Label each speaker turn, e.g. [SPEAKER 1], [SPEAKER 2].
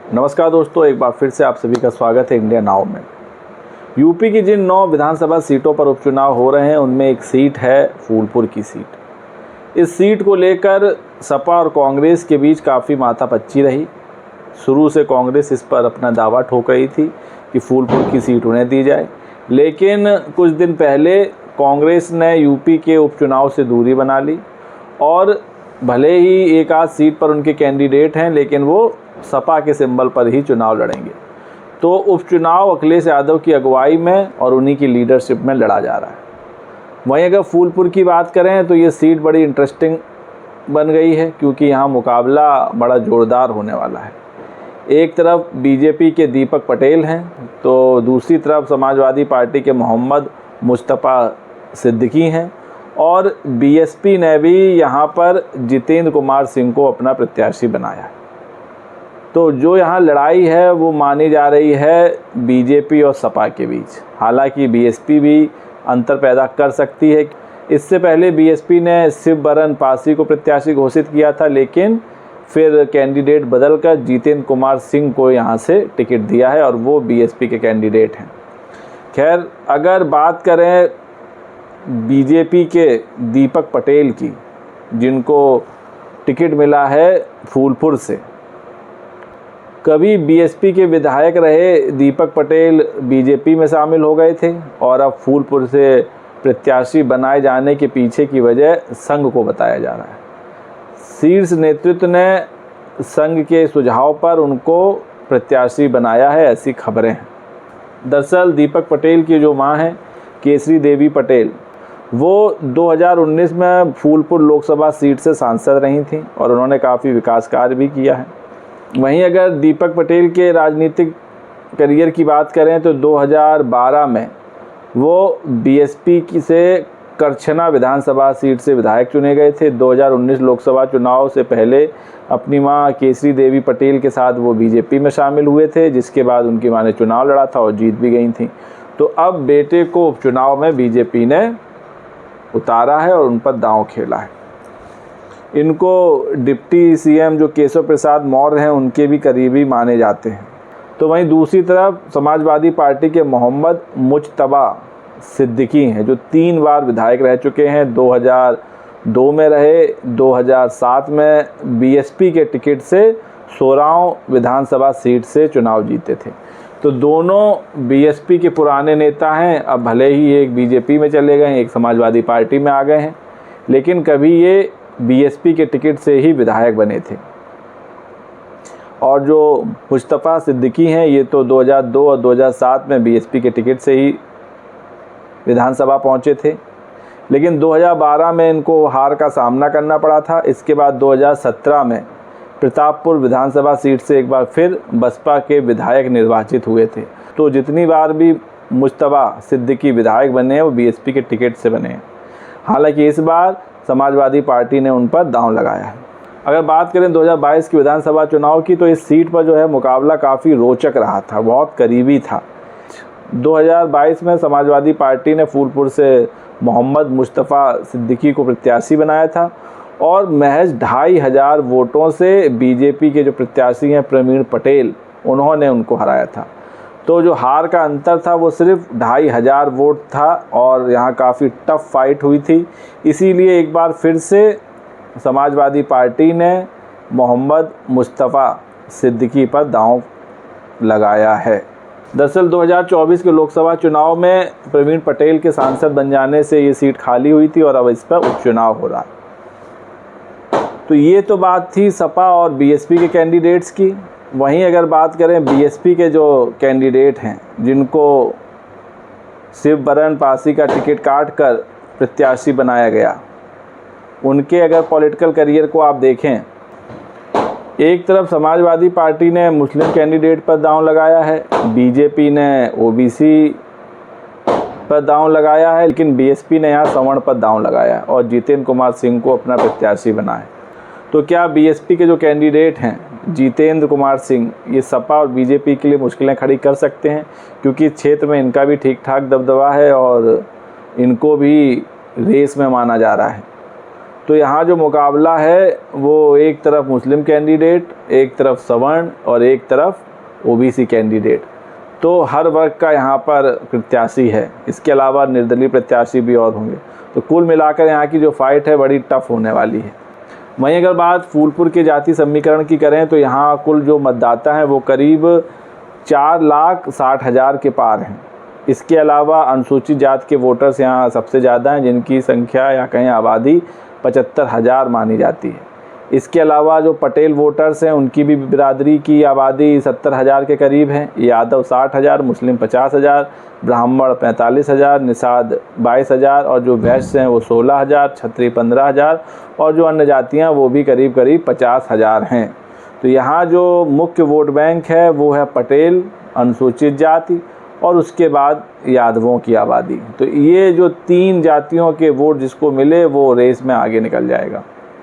[SPEAKER 1] नमस्कार दोस्तों, एक बार फिर से आप सभी का स्वागत है इंडिया नाउ में। यूपी की जिन 9 विधानसभा सीटों पर उपचुनाव हो रहे हैं उनमें एक सीट है फूलपुर की सीट। इस सीट को लेकर सपा और कांग्रेस के बीच काफ़ी माथापच्ची रही। शुरू से कांग्रेस इस पर अपना दावा ठोक रही थी कि फूलपुर की सीट उन्हें दी जाए, लेकिन कुछ दिन पहले कांग्रेस ने यूपी के उपचुनाव से दूरी बना ली और भले ही एक आध सीट पर उनके कैंडिडेट हैं, लेकिन वो सपा के सिंबल पर ही चुनाव लड़ेंगे। तो उपचुनाव अखिलेश यादव की अगुवाई में और उन्हीं की लीडरशिप में लड़ा जा रहा है। वहीं अगर फूलपुर की बात करें तो ये सीट बड़ी इंटरेस्टिंग बन गई है, क्योंकि यहाँ मुकाबला बड़ा ज़ोरदार होने वाला है। एक तरफ बीजेपी के दीपक पटेल हैं तो दूसरी तरफ समाजवादी पार्टी के मोहम्मद मुस्तफ़ा सिद्दीकी हैं और बीएसपी ने भी यहाँ पर जितेंद्र कुमार सिंह को अपना प्रत्याशी बनाया है। तो जो यहाँ लड़ाई है वो मानी जा रही है बीजेपी और सपा के बीच। हालांकि बीएसपी भी अंतर पैदा कर सकती है। इससे पहले बीएसपी ने शिव बरन पासी को प्रत्याशी घोषित किया था, लेकिन फिर कैंडिडेट बदलकर जितेंद्र कुमार सिंह को यहाँ से टिकट दिया है और वो बीएसपी के कैंडिडेट हैं। खैर, अगर बात करें बीजेपी के दीपक पटेल की, जिनको टिकट मिला है फूलपुर से, कभी बीएसपी के विधायक रहे दीपक पटेल बीजेपी में शामिल हो गए थे और अब फूलपुर से प्रत्याशी बनाए जाने के पीछे की वजह संघ को बताया जा रहा है। शीर्ष नेतृत्व ने संघ के सुझाव पर उनको प्रत्याशी बनाया है, ऐसी खबरें हैं। दरअसल दीपक पटेल की जो मां हैं केसरी देवी पटेल, वो 2019 में फूलपुर लोकसभा सीट से सांसद रही थीं और उन्होंने काफ़ी विकास कार्य भी किया है। वहीं अगर दीपक पटेल के राजनीतिक करियर की बात करें तो 2012 में वो बीएसपी से करछना विधानसभा सीट से विधायक चुने गए थे। 2019 लोकसभा चुनाव से पहले अपनी मां केसरी देवी पटेल के साथ वो बीजेपी में शामिल हुए थे, जिसके बाद उनकी मां ने चुनाव लड़ा था और जीत भी गई थी। तो अब बेटे को उपचुनाव में बीजेपी ने उतारा है और उन पर दांव खेला है। इनको डिप्टी सीएम जो केशव प्रसाद मौर्य हैं उनके भी करीबी माने जाते हैं। तो वहीं दूसरी तरफ समाजवादी पार्टी के मोहम्मद मुज्तबा सिद्दीकी हैं, जो 3 बार विधायक रह चुके हैं। 2002 में रहे, 2007 में बीएसपी के टिकट से सोराव विधानसभा सीट से चुनाव जीते थे। तो दोनों बीएसपी के पुराने नेता हैं। अब भले ही एक बीजेपी में चले गए, एक समाजवादी पार्टी में आ गए हैं, लेकिन कभी ये बीएसपी के टिकट से ही विधायक बने थे। और जो मुस्तफ़ा सिद्दीकी हैं ये तो 2002 और 2007 में बीएसपी के टिकट से ही विधानसभा पहुंचे थे, लेकिन 2012 में इनको हार का सामना करना पड़ा था। इसके बाद 2017 में प्रतापपुर विधानसभा सीट से एक बार फिर बसपा के विधायक निर्वाचित हुए थे। तो जितनी बार भी मुस्तफ़ा सिद्दीकी विधायक बने हैं वो बीएसपी के टिकट से बने हैं। हालांकि इस बार समाजवादी पार्टी ने उन पर दांव लगाया है। अगर बात करें 2022 की विधानसभा चुनाव की, तो इस सीट पर जो है मुकाबला काफ़ी रोचक रहा था, बहुत करीबी था। 2022 में समाजवादी पार्टी ने फूलपुर से मोहम्मद मुस्तफ़ा सिद्दीकी को प्रत्याशी बनाया था और महज 2500 वोटों से बीजेपी के जो प्रत्याशी हैं प्रवीण पटेल, उन्होंने उनको हराया था। तो जो हार का अंतर था वो सिर्फ 2500 वोट था और यहाँ काफ़ी टफ फाइट हुई थी। इसीलिए एक बार फिर से समाजवादी पार्टी ने मोहम्मद मुस्तफ़ा सिद्दीकी पर दांव लगाया है। दरअसल 2024 के लोकसभा चुनाव में प्रवीण पटेल के सांसद बन जाने से ये सीट खाली हुई थी और अब इस पर उपचुनाव हो रहा है। तो ये तो बात थी सपा और बीएसपी के कैंडिडेट्स की। वहीं अगर बात करें बीएसपी के जो कैंडिडेट हैं, जिनको शिव बरन पासी का टिकट काट कर प्रत्याशी बनाया गया, उनके अगर पॉलिटिकल करियर को आप देखें, एक तरफ समाजवादी पार्टी ने मुस्लिम कैंडिडेट पर दांव लगाया है, बीजेपी ने ओबीसी पर दांव लगाया है, लेकिन बीएसपी ने यहाँ सवर्ण पर दांव लगाया है और जितेंद्र कुमार सिंह को अपना प्रत्याशी बनाया। तो क्या बीएसपी के जो कैंडिडेट हैं जितेंद्र कुमार सिंह, ये सपा और बीजेपी के लिए मुश्किलें खड़ी कर सकते हैं? क्योंकि इस क्षेत्र में इनका भी ठीक ठाक दबदबा है और इनको भी रेस में माना जा रहा है। तो यहाँ जो मुकाबला है वो एक तरफ मुस्लिम कैंडिडेट, एक तरफ सवर्ण और एक तरफ ओबीसी कैंडिडेट। तो हर वर्ग का यहाँ पर प्रत्याशी है, इसके अलावा निर्दलीय प्रत्याशी भी और होंगे। तो कुल मिलाकर यहाँ की जो फाइट है बड़ी टफ होने वाली है। वहीं अगर बात फूलपुर के जाति समीकरण की करें तो यहाँ कुल जो मतदाता हैं वो करीब 4,60,000 के पार हैं। इसके अलावा अनुसूचित जाति के वोटर्स यहाँ सबसे ज़्यादा हैं, जिनकी संख्या या कहें आबादी 75,000 मानी जाती है। इसके अलावा जो पटेल वोटर्स हैं उनकी भी बिरादरी की आबादी 70,000 के करीब है। यादव 60,000, मुस्लिम 50,000, ब्राह्मण 45,000, निषाद 22,000 और जो वैश्य हैं वो 16,000, क्षत्रिय 15,000 और जो अन्य जातियाँ वो भी करीब करीब 50,000 हैं। तो यहाँ जो मुख्य वोट बैंक है वो है पटेल, अनुसूचित जाति और उसके बाद यादवों की आबादी। तो ये जो 3 जातियों के वोट जिसको मिले वो रेस में आगे निकल जाएगा।